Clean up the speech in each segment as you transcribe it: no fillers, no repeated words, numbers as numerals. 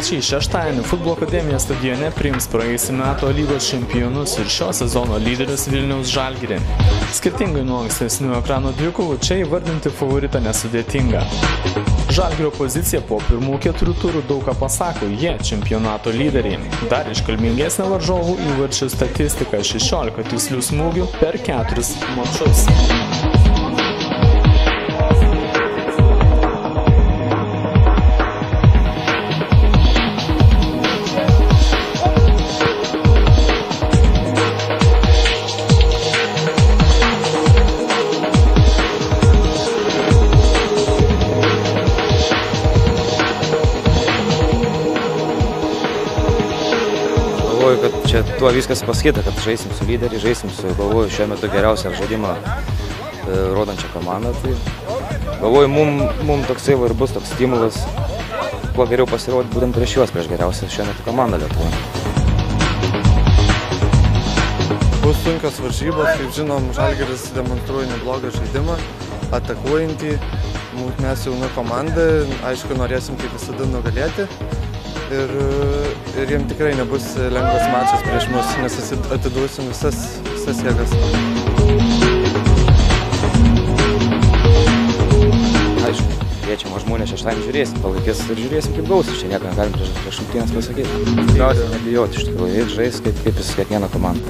Žalgiriečiai šeštadienį Futbolo akademijos stadione priims praėjusių metų lygos čempionus ir šio sezono lyderius Vilniaus Žalgirį. Skirtingai nuo ankstesnių ekrano dvikovų, čia įvardinti favoritą nesudėtinga. Žalgirio pozicija po pirmų 4 turų daug ką pasako, jie čempionato lyderiai. Dar iškalbingesnė varžovų įvarčių statistika 16 tikslių smūgių per 4 mačus. Galvoju, kad čia tuo viskas pasakyta, kad žaisim su lyderiu, žaisim su, galvoju, šiuo metu geriausią žaidimą rodančią komandą. Tai galvoju, mum toksai ir bus toks stimulas, kuo geriau pasirodyti būtent prieš juos, prieš geriausią šiuo metu komandą Lietuvoje. Bus sunkios varžybos, kaip žinom, Žalgiris demonstruoja neblogą žaidimą, atakuojantį. Mes jauna komanda, aišku, norėsim kaip visada nugalėti. Ir jiem tikrai nebus lengvas mačas prieš mus, nes atiduosim visas jėgas. Aišku, kviečiam žmonės šeštadienį žiūrėsim, palaikys ir žiūrėsim kaip gausis, čia nieko negalim prieš rungtynes pasakyti. Tikriausiai nebijoti iš tikrųjų, ir žais kaip jis kiekviena komanda.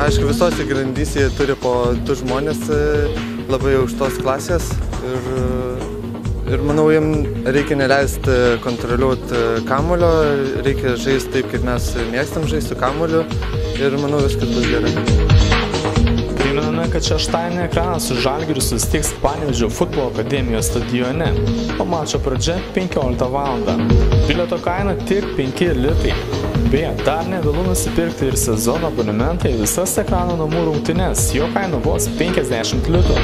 Aišku, visose grandyse turi po 2 žmonės labai aukštos klasės ir manau, jiems reikia neleisti kontroliuoti kamuolio, reikia žaisti taip, kaip mes mėgstam žaisti su kamuoliu ir manau, viskas bus gerai. Primename, kad šeštadienį ekranas su Žalgiriu susitiks Panevėžio Futbolo akademijos stadione. O mačo pradžia 15 val. Bilieto kaina tik 5 litai. Beje, dar nevėlu nusipirkti ir sezono abonementą į visas ekrano namų rungtynes. Jo kaina vos 50 litų.